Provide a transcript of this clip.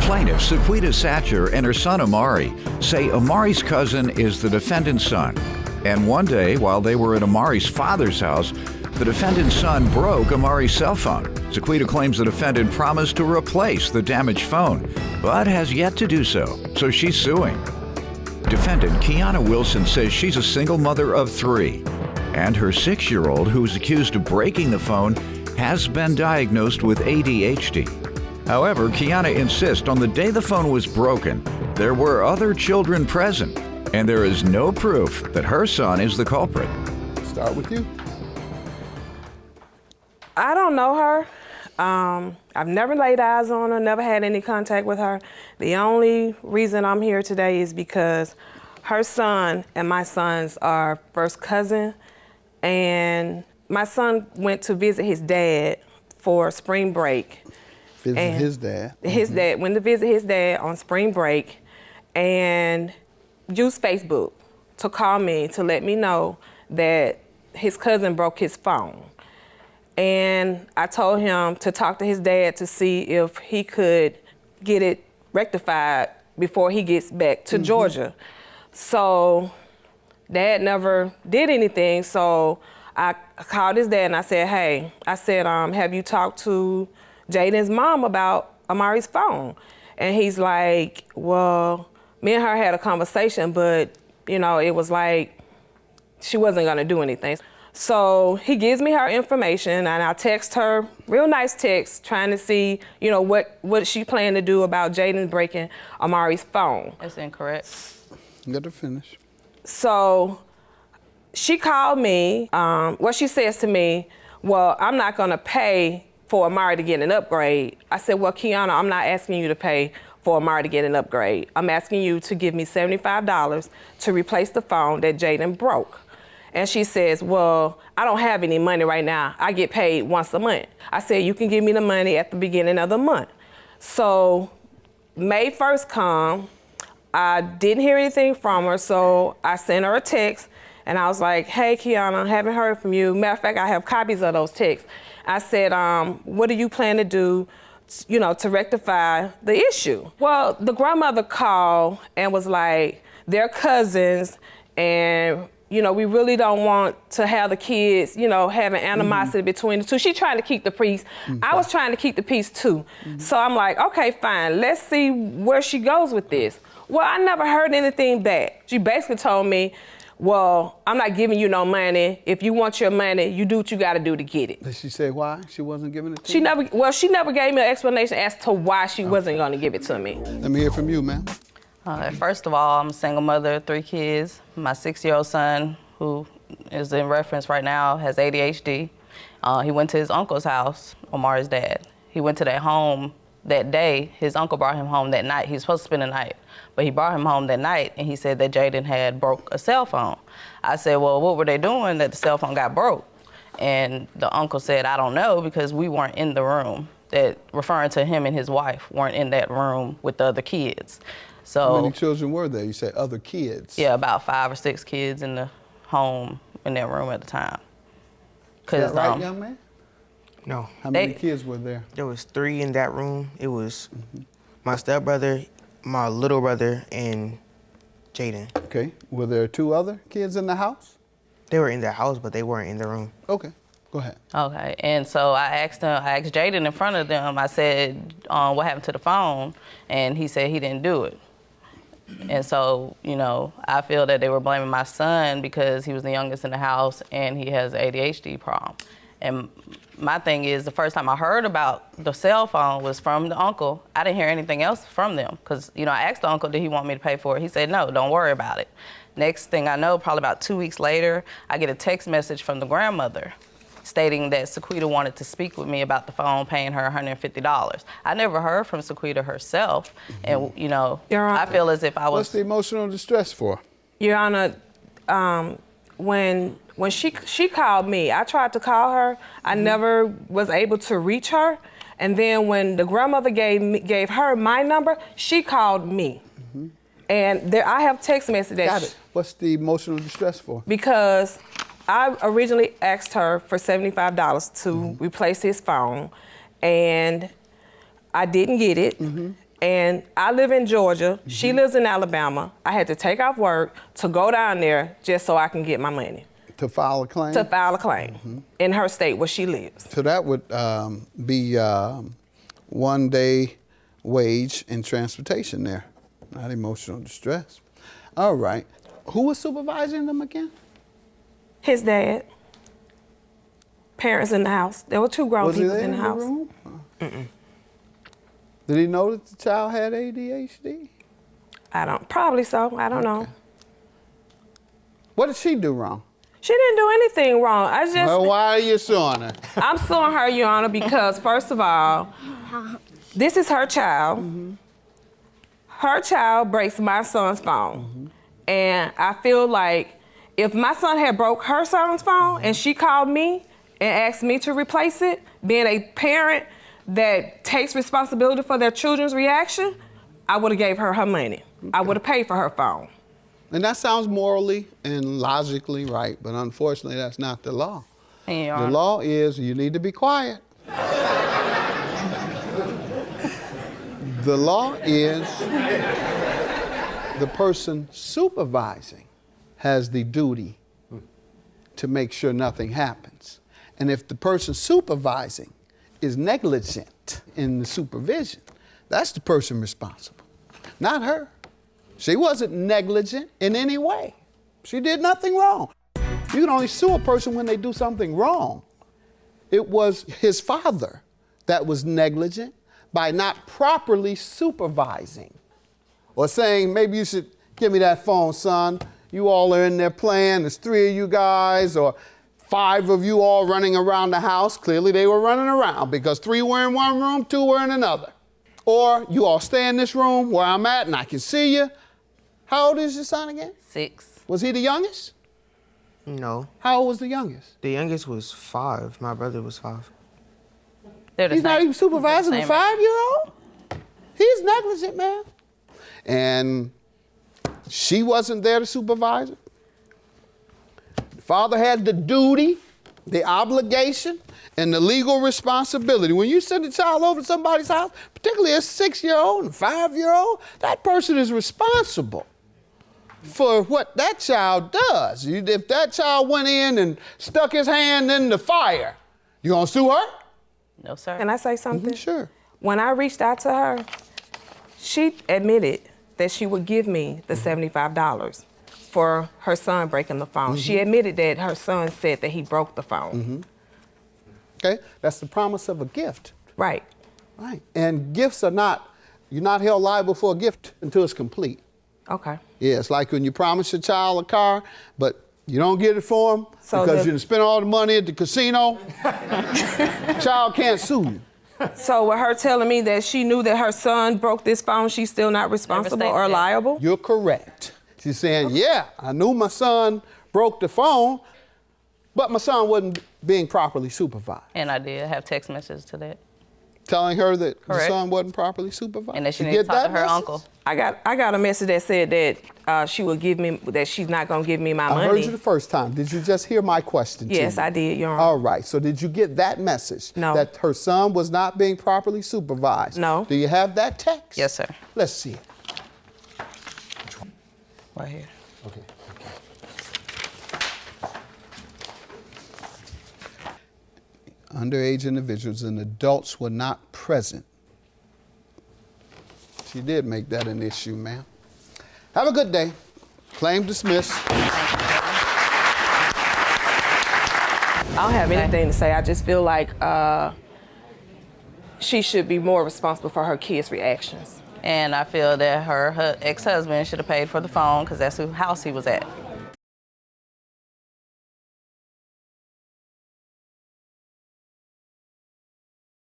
Plaintiff Sequita Satcher and her son Amari say Amari's cousin is the defendant's son. And one day, while they were at Amari's father's house, the defendant's son broke Amari's cell phone. Sequita claims the defendant promised to replace the damaged phone, but has yet to do so she's suing. Defendant Kiana Wilson says she's a single mother of 3, and her 6-year-old, who is accused of breaking the phone, has been diagnosed with ADHD. However, Kiana insists on the day the phone was broken, there were other children present, and there is no proof that her son is the culprit. Start with you. I don't know her. I've never laid eyes on her, never had any contact with her. The only reason I'm here today is because her son and my sons are first cousin, and my son went to visit his dad for spring break. His dad? His dad went to visit his dad on spring break and used Facebook to call me to let me know that his cousin broke his phone. And I told him to talk to his dad to see if he could get it rectified before he gets back to Georgia. So Dad never did anything, so I called his dad and I said, hey, have you talked to Jaden's mom about Amari's phone? And he's like, well, me and her had a conversation, but it was like she wasn't gonna do anything. So he gives me her information and I text her, real nice text, trying to see, what she planned to do about Jaden breaking Amari's phone. That's incorrect. You got to finish. So she called me. She says to me, well, I'm not gonna pay for Amari to get an upgrade. I said, well, Kiana, I'm not asking you to pay for Amari to get an upgrade. I'm asking you to give me $75 to replace the phone that Jaden broke. And she says, well, I don't have any money right now. I get paid once a month. I said, you can give me the money at the beginning of the month. So May 1st come, I didn't hear anything from her, so I sent her a text and I was like, hey, Kiana, haven't heard from you. Matter of fact, I have copies of those texts. I said, what do you plan to do, to rectify the issue? Well, the grandmother called and was like, they're cousins and we really don't want to have the kids, having animosity between the two. She's trying to keep the peace. I was trying to keep the peace too. So I'm like, okay, fine. Let's see where she goes with this. Well, I never heard anything back. She basically told me, well, I'm not giving you no money. If you want your money, you do what you got to do to get it. Did she say why she wasn't giving it to you? She never gave me an explanation as to why she wasn't going to give it to me. Let me hear from you, ma'am. First of all, I'm a single mother of 3 kids. My 6-year-old son, who is in reference right now, has ADHD. He went to his uncle's house, Amari's dad. He went to that home that day. His uncle brought him home that night. He was supposed to spend the night, but he brought him home that night and he said that Jaden had broke a cell phone. I said, well, what were they doing that the cell phone got broke? And the uncle said, I don't know, because we weren't in the room. That referring to him and his wife weren't in that room with the other kids. So, how many children were there? You said other kids. Yeah, about 5 or 6 kids in the home in that room at the time. Is that right, young man? No. How many kids were there? There was 3 in that room. It was my stepbrother, my little brother, and Jaden. Okay. Were there 2 other kids in the house? They were in the house, but they weren't in the room. Okay. Go ahead. Okay, and so I asked Jaden in front of them, I said, what happened to the phone? And he said he didn't do it. And so, I feel that they were blaming my son because he was the youngest in the house and he has an ADHD problem. And my thing is, the first time I heard about the cell phone was from the uncle. I didn't hear anything else from them because, I asked the uncle, did he want me to pay for it? He said, no, don't worry about it. Next thing I know, probably about 2 weeks later, I get a text message from the grandmother stating that Sequita wanted to speak with me about the phone, paying her $150. I never heard from Sequita herself, and I feel as if I was. What's the emotional distress for? Your Honor, when she called me, I tried to call her. I never was able to reach her, and then when the grandmother gave her my number, she called me, and I have text messages. Got it. What's the emotional distress for? Because I originally asked her for $75 to replace his phone, and I didn't get it. And I live in Georgia. She lives in Alabama. I had to take off work to go down there just so I can get my money. To file a claim? To file a claim in her state where she lives. So that would be 1 day wage and transportation there, not emotional distress. All right. Who was supervising them again? His dad. Parents in the house. There were 2 grown people in the house. Room? Did he know that the child had ADHD? Probably so. I don't know. What did she do wrong? She didn't do anything wrong. Well, why are you suing her? I'm suing her, Your Honor, because first of all, this is her child. Her child breaks my son's phone. And I feel like if my son had broke her son's phone and she called me and asked me to replace it, being a parent that takes responsibility for their children's reaction, I would have gave her her money. I would have paid for her phone. And that sounds morally and logically right, but unfortunately that's not the law. Yeah. The law is you need to be quiet. The law is the person supervising has the duty to make sure nothing happens. And if the person supervising is negligent in the supervision, that's the person responsible, not her. She wasn't negligent in any way. She did nothing wrong. You can only sue a person when they do something wrong. It was his father that was negligent by not properly supervising or saying, maybe you should give me that phone, son. You all are in there playing. There's 3 of you guys or 5 of you all running around the house. Clearly they were running around because 3 were in one room, 2 were in another. Or you all stay in this room where I'm at and I can see you. How old is your son again? 6. Was he the youngest? No. How old was the youngest? The youngest was 5. My brother was 5. They're the He's not same. even supervising a Same. 5-year-old? He's negligent, man. And she wasn't there to supervise it. The father had the duty, the obligation, and the legal responsibility. When you send a child over to somebody's house, particularly a 6-year-old and 5-year-old, that person is responsible for what that child does. If that child went in and stuck his hand in the fire, you gonna sue her? No, sir. Can I say something? Sure. When I reached out to her, she admitted that she would give me the $75 for her son breaking the phone. She admitted that her son said that he broke the phone. Okay, that's the promise of a gift. Right. Right. And gifts are not, you're not held liable for a gift until it's complete. Okay. Yeah, it's like when you promise your child a car, but you don't get it for them because you spent all the money at the casino. Child can't sue you. So with her telling me that she knew that her son broke this phone, she's still not responsible or liable? You're correct. She's saying, yeah, I knew my son broke the phone, but my son wasn't being properly supervised. And I did have text messages to that. Telling her that the Correct. son wasn't properly supervised. And that she You needed to get talk to that her message? uncle. I got a message that said that she would give me, that she's not gonna give me my money. I heard you the first time. Did you just hear my question to you? Yes, I did, Your Honor. All right, so did you get that message? No. That her son was not being properly supervised? No. Do you have that text? Yes, sir. Let's see it. Right here. Okay. Underage individuals and adults were not present. She did make that an issue, ma'am. Have a good day. Claim dismissed. I don't have anything to say. I just feel like she should be more responsible for her kids' reactions. And I feel that her ex-husband should have paid for the phone because that's whose house he was at.